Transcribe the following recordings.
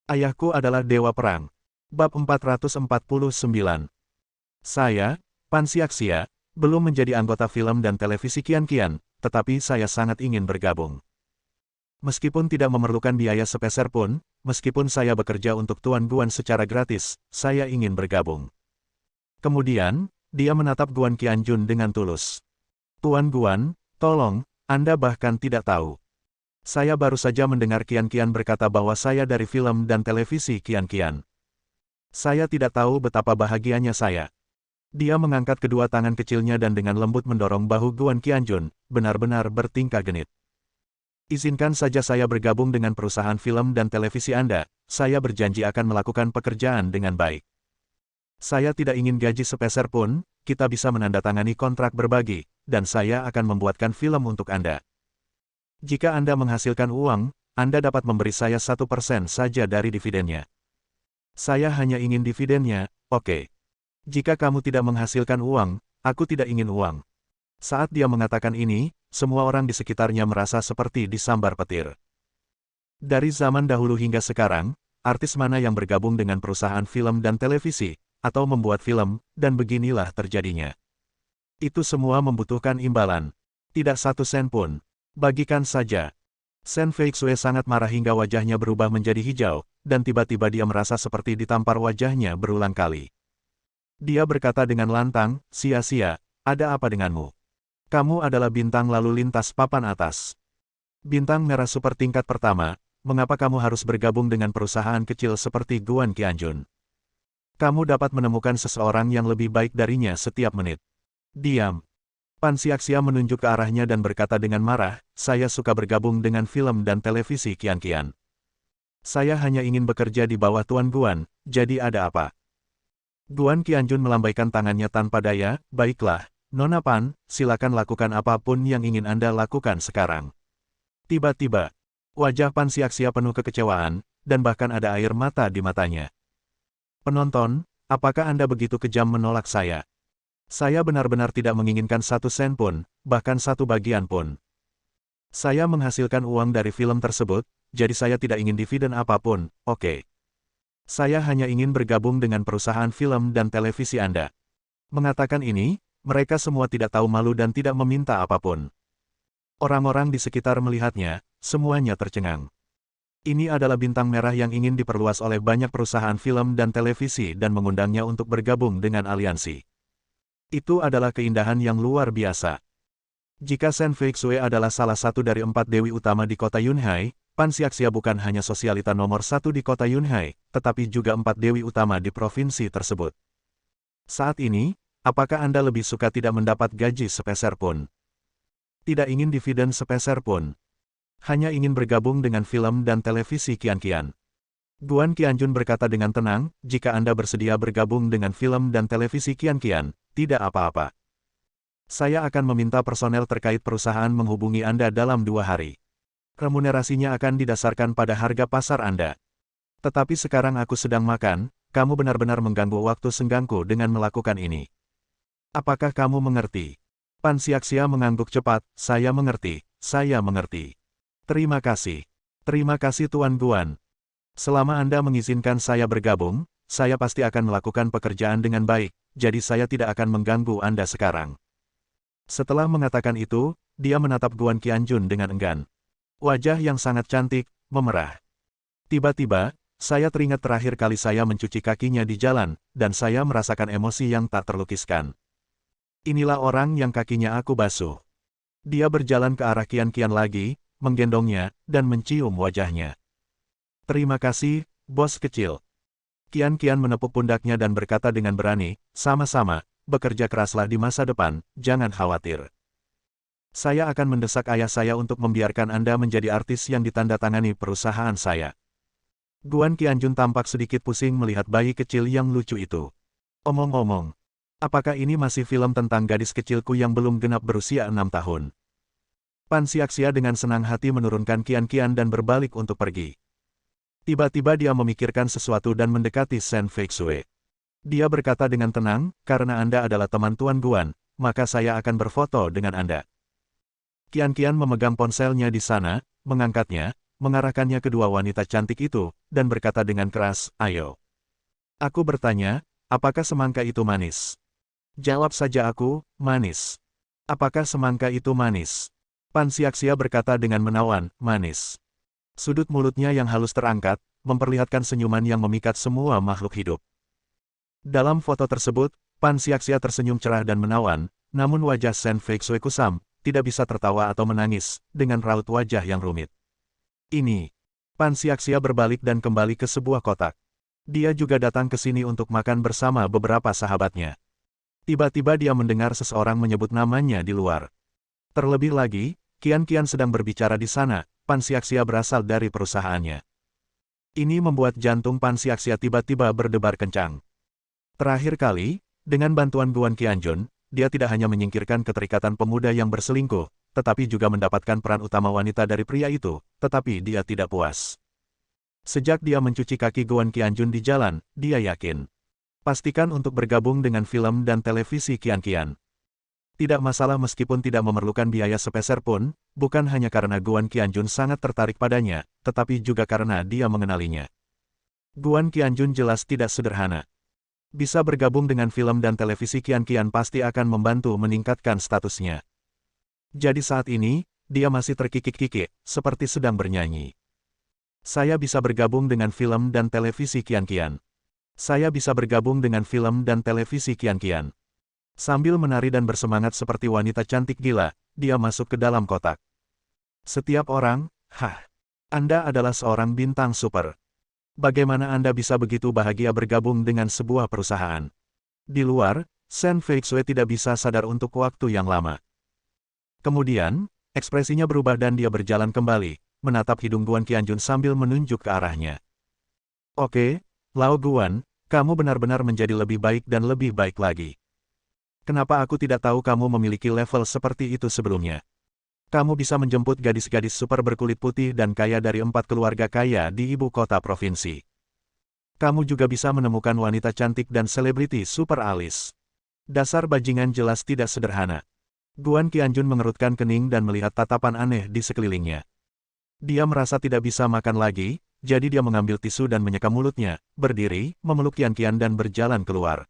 Ayahku adalah dewa perang. Bab 449. Saya, Pan Xiaxia, belum menjadi anggota film dan televisi Qianqian, tetapi saya sangat ingin bergabung. Meskipun tidak memerlukan biaya sepeser pun, meskipun saya bekerja untuk Tuan Guan secara gratis, saya ingin bergabung. Kemudian, dia menatap Guan Qianjun dengan tulus. Tuan Guan, tolong, Anda bahkan tidak tahu. Saya baru saja mendengar Qianqian berkata bahwa saya dari film dan televisi Qianqian. Saya tidak tahu betapa bahagianya saya. Dia mengangkat kedua tangan kecilnya dan dengan lembut mendorong bahu Guan Qianjun, benar-benar bertingkah genit. Izinkan saja saya bergabung dengan perusahaan film dan televisi Anda, saya berjanji akan melakukan pekerjaan dengan baik. Saya tidak ingin gaji sepeser pun, kita bisa menandatangani kontrak berbagi, dan saya akan membuatkan film untuk Anda. Jika Anda menghasilkan uang, Anda dapat memberi saya 1% saja dari dividennya. Saya hanya ingin dividennya, oke. Jika kamu tidak menghasilkan uang, aku tidak ingin uang. Saat dia mengatakan ini, semua orang di sekitarnya merasa seperti disambar petir. Dari zaman dahulu hingga sekarang, artis mana yang bergabung dengan perusahaan film dan televisi, atau membuat film, dan beginilah terjadinya. Itu semua membutuhkan imbalan. Tidak 1 sen pun. Bagikan saja. Shen Feixue sangat marah hingga wajahnya berubah menjadi hijau, dan tiba-tiba dia merasa seperti ditampar wajahnya berulang kali. Dia berkata dengan lantang, "Sia-sia, ada apa denganmu? Kamu adalah bintang lalu lintas papan atas. Bintang merah super tingkat pertama, mengapa kamu harus bergabung dengan perusahaan kecil seperti Guan Qianjun? Kamu dapat menemukan seseorang yang lebih baik darinya setiap menit." Diam. Pan Xiaxia menunjuk ke arahnya dan berkata dengan marah, "Saya suka bergabung dengan film dan televisi Qianqian. Saya hanya ingin bekerja di bawah Tuan Guan, jadi ada apa?" Guan Qianjun melambaikan tangannya tanpa daya, "Baiklah, Nona Pan, silakan lakukan apapun yang ingin Anda lakukan sekarang." Tiba-tiba, wajah Pan Xiaxia penuh kekecewaan, dan bahkan ada air mata di matanya. "Penonton, apakah Anda begitu kejam menolak saya? Saya benar-benar tidak menginginkan 1 sen pun, bahkan 1 bagian pun. Saya menghasilkan uang dari film tersebut, jadi saya tidak ingin dividen apapun, oke. Saya hanya ingin bergabung dengan perusahaan film dan televisi Anda." Mengatakan ini, mereka semua tidak tahu malu dan tidak meminta apapun. Orang-orang di sekitar melihatnya, semuanya tercengang. Ini adalah bintang merah yang ingin diperluas oleh banyak perusahaan film dan televisi dan mengundangnya untuk bergabung dengan aliansi. Itu adalah keindahan yang luar biasa. Jika Shen Feixue adalah salah satu dari 4 dewi utama di kota Yunhai, Pan Xiaxia bukan hanya sosialita nomor 1 di kota Yunhai, tetapi juga 4 dewi utama di provinsi tersebut. Saat ini, apakah Anda lebih suka tidak mendapat gaji sepeser pun? Tidak ingin dividen sepeser pun? Hanya ingin bergabung dengan film dan televisi Qianqian? Guan Qianjun berkata dengan tenang, "Jika Anda bersedia bergabung dengan film dan televisi Qianqian, tidak apa-apa. Saya akan meminta personel terkait perusahaan menghubungi Anda dalam 2 hari. Remunerasinya akan didasarkan pada harga pasar Anda. Tetapi sekarang aku sedang makan, kamu benar-benar mengganggu waktu senggangku dengan melakukan ini. Apakah kamu mengerti?" Pan Xiaxia mengangguk cepat, "Saya mengerti, saya mengerti. Terima kasih. Terima kasih Tuan Guan. Selama Anda mengizinkan saya bergabung, saya pasti akan melakukan pekerjaan dengan baik, jadi saya tidak akan mengganggu Anda sekarang." Setelah mengatakan itu, dia menatap Guan Qianjun dengan enggan. Wajah yang sangat cantik, memerah. Tiba-tiba, saya teringat terakhir kali saya mencuci kakinya di jalan, dan saya merasakan emosi yang tak terlukiskan. Inilah orang yang kakinya aku basuh. Dia berjalan ke arah Qianqian lagi, menggendongnya, dan mencium wajahnya. "Terima kasih, bos kecil." Qianqian menepuk pundaknya dan berkata dengan berani, "Sama-sama, bekerja keraslah di masa depan, jangan khawatir. Saya akan mendesak ayah saya untuk membiarkan Anda menjadi artis yang ditandatangani perusahaan saya." Guan Qianjun tampak sedikit pusing melihat bayi kecil yang lucu itu. Omong-omong, apakah ini masih film tentang gadis kecilku yang belum genap berusia 6 tahun? Pan Xiaxia dengan senang hati menurunkan Qianqian dan berbalik untuk pergi. Tiba-tiba dia memikirkan sesuatu dan mendekati Shen Feixue. Dia berkata dengan tenang, "Karena Anda adalah teman Tuan Guan, maka saya akan berfoto dengan Anda." Qianqian memegang ponselnya di sana, mengangkatnya, mengarahkannya ke dua wanita cantik itu, dan berkata dengan keras, "Ayo." Aku bertanya, apakah semangka itu manis? Jawab saja aku, manis. Apakah semangka itu manis? Pan Xiaxia berkata dengan menawan, manis. Sudut mulutnya yang halus terangkat, memperlihatkan senyuman yang memikat semua makhluk hidup. Dalam foto tersebut, Pan Xiaxia tersenyum cerah dan menawan, namun wajah Shen Feixue kusam, tidak bisa tertawa atau menangis, dengan raut wajah yang rumit. Ini. Pan Xiaxia berbalik dan kembali ke sebuah kotak. Dia juga datang ke sini untuk makan bersama beberapa sahabatnya. Tiba-tiba dia mendengar seseorang menyebut namanya di luar. Terlebih lagi, Qian sedang berbicara di sana, Pan Xiaxia berasal dari perusahaannya. Ini membuat jantung Pan Xiaxia tiba-tiba berdebar kencang. Terakhir kali, dengan bantuan Guan Qianjun, dia tidak hanya menyingkirkan keterikatan pemuda yang berselingkuh, tetapi juga mendapatkan peran utama wanita dari pria itu, tetapi dia tidak puas. Sejak dia mencuci kaki Guan Qianjun di jalan, dia yakin. Pastikan untuk bergabung dengan film dan televisi Qian. Tidak masalah meskipun tidak memerlukan biaya sepeser pun, bukan hanya karena Guan Qianjun sangat tertarik padanya, tetapi juga karena dia mengenalinya. Guan Qianjun jelas tidak sederhana. Bisa bergabung dengan film dan televisi Qian pasti akan membantu meningkatkan statusnya. Jadi saat ini, dia masih terkikik-kikik, seperti sedang bernyanyi. Saya bisa bergabung dengan film dan televisi Qian. Saya bisa bergabung dengan film dan televisi Qian. Sambil menari dan bersemangat seperti wanita cantik gila, dia masuk ke dalam kotak. Setiap orang, Anda adalah seorang bintang super. Bagaimana Anda bisa begitu bahagia bergabung dengan sebuah perusahaan? Di luar, Shen Feixue tidak bisa sadar untuk waktu yang lama. Kemudian, ekspresinya berubah dan dia berjalan kembali, menatap hidung Guan Qianjun sambil menunjuk ke arahnya. Oke, Lao Guan, kamu benar-benar menjadi lebih baik dan lebih baik lagi. Kenapa aku tidak tahu kamu memiliki level seperti itu sebelumnya? Kamu bisa menjemput gadis-gadis super berkulit putih dan kaya dari 4 keluarga kaya di ibu kota provinsi. Kamu juga bisa menemukan wanita cantik dan selebriti super alis. Dasar bajingan jelas tidak sederhana. Guan Qianjun mengerutkan kening dan melihat tatapan aneh di sekelilingnya. Dia merasa tidak bisa makan lagi, jadi dia mengambil tisu dan menyeka mulutnya, berdiri, memeluk Qian dan berjalan keluar.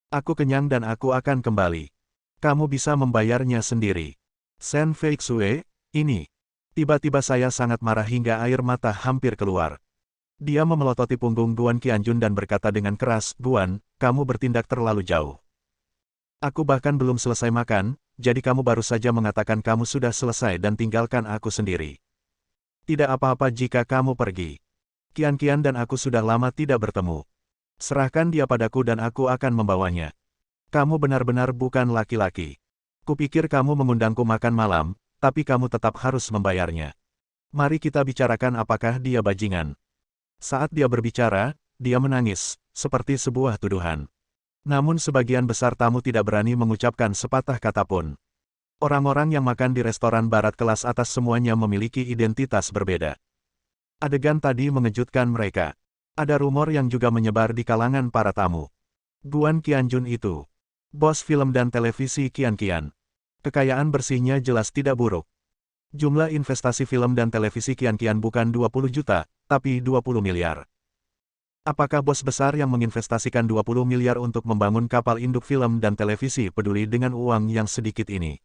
Aku kenyang dan aku akan kembali. Kamu bisa membayarnya sendiri. Shen Feixue, ini. Tiba-tiba saya sangat marah hingga air mata hampir keluar. Dia memelototi punggung Guan Qianjun dan berkata dengan keras, Guan, kamu bertindak terlalu jauh. Aku bahkan belum selesai makan, jadi kamu baru saja mengatakan kamu sudah selesai dan tinggalkan aku sendiri. Tidak apa-apa jika kamu pergi. Qian dan aku sudah lama tidak bertemu. Serahkan dia padaku dan aku akan membawanya. Kamu benar-benar bukan laki-laki. Kupikir kamu mengundangku makan malam, tapi kamu tetap harus membayarnya. Mari kita bicarakan apakah dia bajingan. Saat dia berbicara, dia menangis, seperti sebuah tuduhan. Namun sebagian besar tamu tidak berani mengucapkan sepatah kata pun. Orang-orang yang makan di restoran barat kelas atas semuanya memiliki identitas berbeda. Adegan tadi mengejutkan mereka. Ada rumor yang juga menyebar di kalangan para tamu. Guan Qianjun itu bos film dan televisi Qian. Kekayaan bersihnya jelas tidak buruk. Jumlah investasi film dan televisi Qian bukan 20 juta, tapi 20 miliar. Apakah bos besar yang menginvestasikan 20 miliar untuk membangun kapal induk film dan televisi peduli dengan uang yang sedikit ini?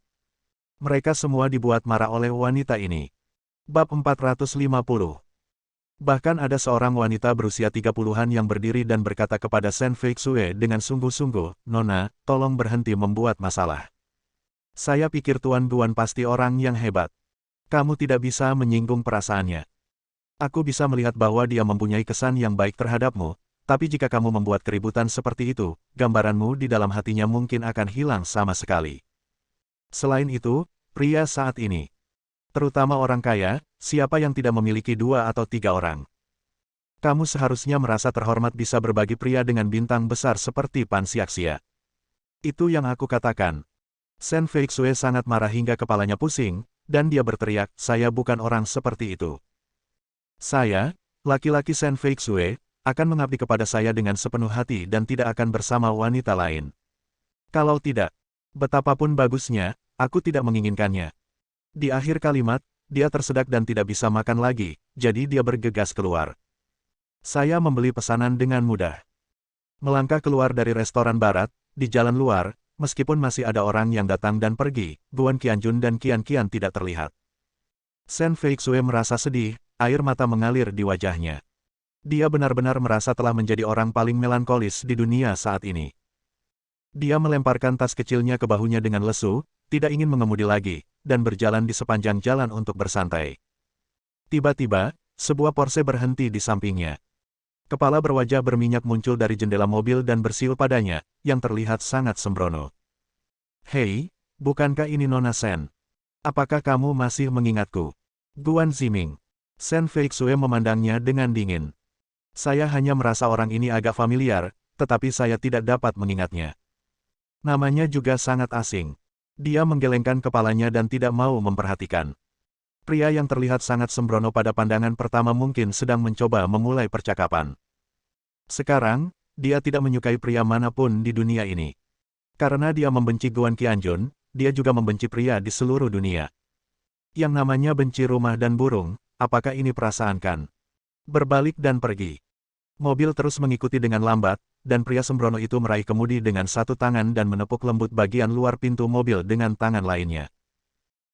Mereka semua dibuat marah oleh wanita ini. Bab 450. Bahkan ada seorang wanita berusia 30-an yang berdiri dan berkata kepada Shen Feixue dengan sungguh-sungguh, Nona, tolong berhenti membuat masalah. Saya pikir Tuan Guan pasti orang yang hebat. Kamu tidak bisa menyinggung perasaannya. Aku bisa melihat bahwa dia mempunyai kesan yang baik terhadapmu, tapi jika kamu membuat keributan seperti itu, gambaranmu di dalam hatinya mungkin akan hilang sama sekali. Selain itu, pria saat ini, terutama orang kaya, siapa yang tidak memiliki 2 atau 3 orang? Kamu seharusnya merasa terhormat bisa berbagi pria dengan bintang besar seperti Pan Xiaxia. Itu yang aku katakan. Shen Feixue sangat marah hingga kepalanya pusing, dan dia berteriak, saya bukan orang seperti itu. Saya, laki-laki Shen Feixue, akan mengabdi kepada saya dengan sepenuh hati dan tidak akan bersama wanita lain. Kalau tidak, betapapun bagusnya, aku tidak menginginkannya. Di akhir kalimat, dia tersedak dan tidak bisa makan lagi, jadi dia bergegas keluar. Saya membeli pesanan dengan mudah. Melangkah keluar dari restoran barat, di jalan luar, meskipun masih ada orang yang datang dan pergi, Guan Qianjun dan Qian Qian tidak terlihat. Shen Feixue merasa sedih, air mata mengalir di wajahnya. Dia benar-benar merasa telah menjadi orang paling melankolis di dunia saat ini. Dia melemparkan tas kecilnya ke bahunya dengan lesu, tidak ingin mengemudi lagi, dan berjalan di sepanjang jalan untuk bersantai. Tiba-tiba, sebuah Porsche berhenti di sampingnya. Kepala berwajah berminyak muncul dari jendela mobil dan bersiul padanya, yang terlihat sangat sembrono. "Hei, bukankah ini Nona Shen? Apakah kamu masih mengingatku?" Guan Ziming. Shen Feixue memandangnya dengan dingin. "Saya hanya merasa orang ini agak familiar, tetapi saya tidak dapat mengingatnya. Namanya juga sangat asing." Dia menggelengkan kepalanya dan tidak mau memperhatikan. Pria yang terlihat sangat sembrono pada pandangan pertama mungkin sedang mencoba memulai percakapan. Sekarang, dia tidak menyukai pria manapun di dunia ini. Karena dia membenci Guan Qianjun, dia juga membenci pria di seluruh dunia. Yang namanya benci rumah dan burung, apakah ini perasaan kan? Berbalik dan pergi. Mobil terus mengikuti dengan lambat, dan pria sembrono itu meraih kemudi dengan satu tangan dan menepuk lembut bagian luar pintu mobil dengan tangan lainnya.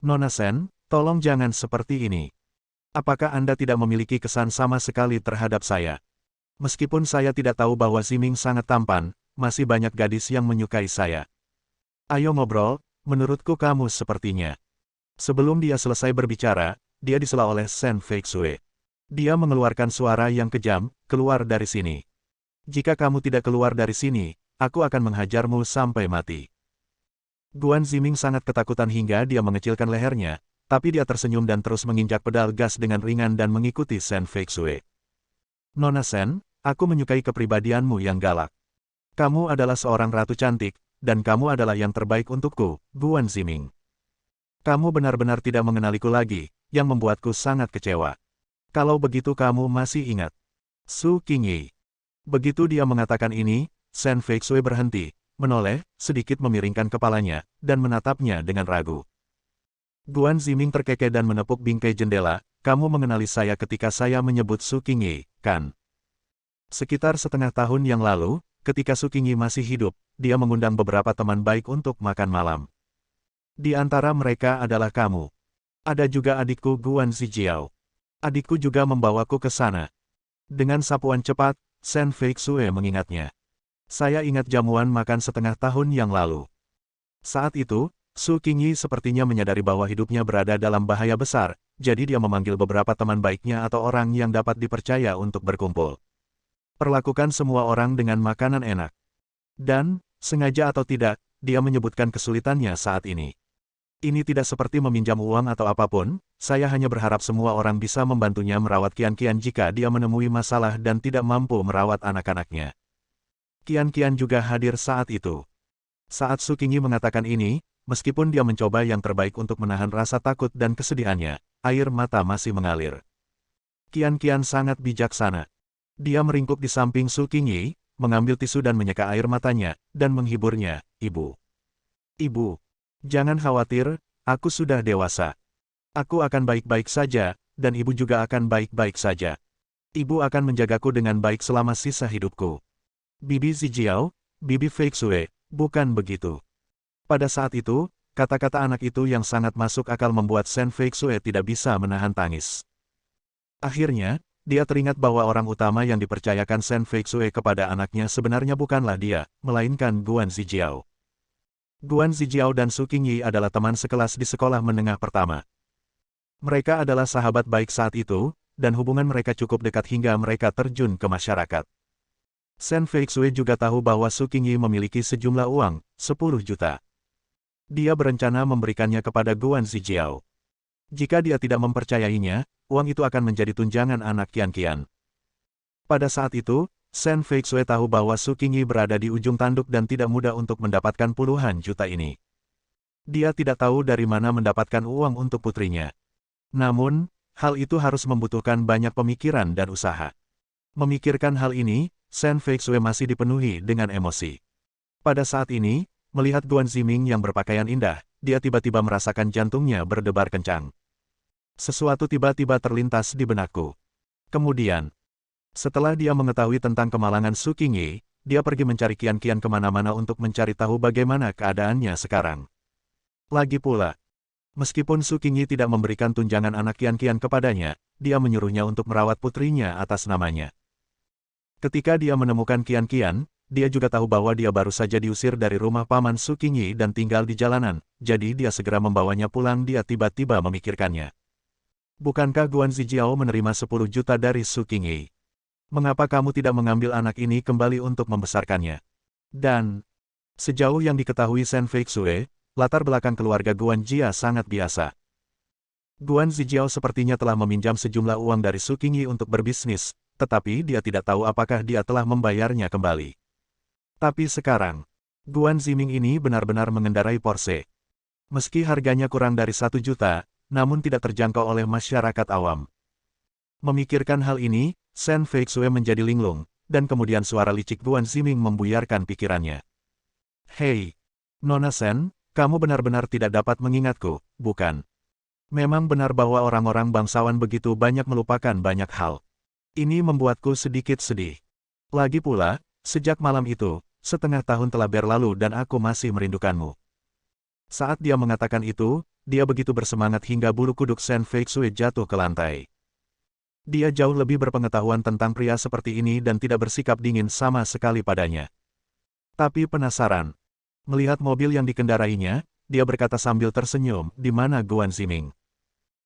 "Nona Shen, tolong jangan seperti ini. Apakah Anda tidak memiliki kesan sama sekali terhadap saya? Meskipun saya tidak tahu bahwa Ziming sangat tampan, masih banyak gadis yang menyukai saya. Ayo ngobrol, menurutku kamu sepertinya." Sebelum dia selesai berbicara, dia disela oleh Shen Feixue. Dia mengeluarkan suara yang kejam, "Keluar dari sini. Jika kamu tidak keluar dari sini, aku akan menghajarmu sampai mati." Guan Ziming sangat ketakutan hingga dia mengecilkan lehernya, tapi dia tersenyum dan terus menginjak pedal gas dengan ringan dan mengikuti Shen Feixue. "Nona Shen, aku menyukai kepribadianmu yang galak. Kamu adalah seorang ratu cantik, dan kamu adalah yang terbaik untukku, Guan Ziming. Kamu benar-benar tidak mengenaliku lagi, yang membuatku sangat kecewa. Kalau begitu kamu masih ingat Su Qingyi." Begitu dia mengatakan ini, Shen Feixue berhenti, menoleh, sedikit memiringkan kepalanya, dan menatapnya dengan ragu. Guan Ziming terkekeh dan menepuk bingkai jendela, "Kamu mengenali saya ketika saya menyebut Su Qingyi, kan? Sekitar setengah tahun yang lalu, ketika Su Qingyi masih hidup, dia mengundang beberapa teman baik untuk makan malam. Di antara mereka adalah kamu. Ada juga adikku Guan Zijiao. Adikku juga membawaku ke sana." Dengan sapuan cepat, Shen Feixue mengingatnya. "Saya ingat jamuan makan setengah tahun yang lalu. Saat itu, Su Qingyi sepertinya menyadari bahwa hidupnya berada dalam bahaya besar, jadi dia memanggil beberapa teman baiknya atau orang yang dapat dipercaya untuk berkumpul. Perlakukan semua orang dengan makanan enak. Dan, sengaja atau tidak, dia menyebutkan kesulitannya saat ini. Ini tidak seperti meminjam uang atau apapun, saya hanya berharap semua orang bisa membantunya merawat Qian Qian jika dia menemui masalah dan tidak mampu merawat anak-anaknya." Qian Qian juga hadir saat itu. Saat Su Qingyi mengatakan ini, meskipun dia mencoba yang terbaik untuk menahan rasa takut dan kesedihannya, air mata masih mengalir. Qian Qian sangat bijaksana. Dia meringkuk di samping Su Qingyi, mengambil tisu dan menyeka air matanya, dan menghiburnya, "Ibu. Ibu. Jangan khawatir, aku sudah dewasa. Aku akan baik-baik saja, dan ibu juga akan baik-baik saja. Ibu akan menjagaku dengan baik selama sisa hidupku." "Bibi Zijiao, Bibi Feixue, bukan begitu." Pada saat itu, kata-kata anak itu yang sangat masuk akal membuat Shen Feixue tidak bisa menahan tangis. Akhirnya, dia teringat bahwa orang utama yang dipercayakan Shen Feixue kepada anaknya sebenarnya bukanlah dia, melainkan Guan Zijiao. Guan Zijiao dan Su Qingyi adalah teman sekelas di sekolah menengah pertama. Mereka adalah sahabat baik saat itu, dan hubungan mereka cukup dekat hingga mereka terjun ke masyarakat. Shen Feixue juga tahu bahwa Su Qingyi memiliki sejumlah uang, 10 juta. Dia berencana memberikannya kepada Guan Zijiao. Jika dia tidak mempercayainya, uang itu akan menjadi tunjangan anak Qian Qian. Pada saat itu, Shen Feixue tahu bahwa Su Qingyi berada di ujung tanduk dan tidak mudah untuk mendapatkan puluhan juta ini. Dia tidak tahu dari mana mendapatkan uang untuk putrinya. Namun, hal itu harus membutuhkan banyak pemikiran dan usaha. Memikirkan hal ini, Shen Feixue masih dipenuhi dengan emosi. Pada saat ini, melihat Guan Ziming yang berpakaian indah, dia tiba-tiba merasakan jantungnya berdebar kencang. Sesuatu tiba-tiba terlintas di benakku. Kemudian, setelah dia mengetahui tentang kemalangan Su Qingyi, dia pergi mencari Qian-Qian kemana-mana untuk mencari tahu bagaimana keadaannya sekarang. Lagi pula, meskipun Su Qingyi tidak memberikan tunjangan anak Qian-Qian kepadanya, dia menyuruhnya untuk merawat putrinya atas namanya. Ketika dia menemukan Qian-Qian, dia juga tahu bahwa dia baru saja diusir dari rumah paman Su Qingyi dan tinggal di jalanan, jadi dia segera membawanya pulang. Dia tiba-tiba memikirkannya. Bukankah Guan Zijiao menerima 10 juta dari Su Qingyi? Mengapa kamu tidak mengambil anak ini kembali untuk membesarkannya? Dan, sejauh yang diketahui Shen Feixue, latar belakang keluarga Guan Jia sangat biasa. Guan Zijiao sepertinya telah meminjam sejumlah uang dari Su Qingyi untuk berbisnis, tetapi dia tidak tahu apakah dia telah membayarnya kembali. Tapi sekarang, Guan Ziming ini benar-benar mengendarai Porsche. Meski harganya kurang dari 1 juta, namun tidak terjangkau oleh masyarakat awam. Memikirkan hal ini, Shen Feixue menjadi linglung, dan kemudian suara licik Guan Ziming membuyarkan pikirannya. Hei, Nona Shen, kamu benar-benar tidak dapat mengingatku, bukan? Memang benar bahwa orang-orang bangsawan begitu banyak melupakan banyak hal. Ini membuatku sedikit sedih. Lagi pula, sejak malam itu, setengah tahun telah berlalu dan aku masih merindukanmu. Saat dia mengatakan itu, dia begitu bersemangat hingga bulu kuduk Shen Feixue jatuh ke lantai. Dia jauh lebih berpengetahuan tentang pria seperti ini dan tidak bersikap dingin sama sekali padanya. Tapi penasaran. Melihat mobil yang dikendarainya, dia berkata sambil tersenyum, "Di mana Guan Ziming?"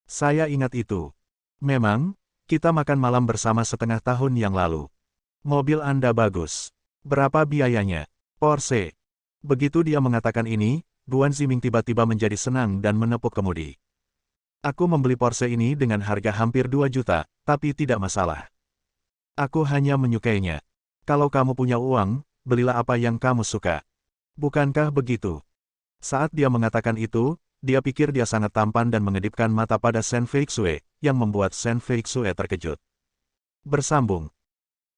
"Saya ingat itu. Memang, kita makan malam bersama setengah tahun yang lalu. Mobil Anda bagus. Berapa biayanya?" "Porsche." Begitu dia mengatakan ini, Guan Ziming tiba-tiba menjadi senang dan menepuk kemudi. "Aku membeli Porsche ini dengan harga hampir 2 juta, tapi tidak masalah. Aku hanya menyukainya. Kalau kamu punya uang, belilah apa yang kamu suka. Bukankah begitu?" Saat dia mengatakan itu, dia pikir dia sangat tampan dan mengedipkan mata pada Shen Feixue, yang membuat Shen Feixue terkejut. Bersambung.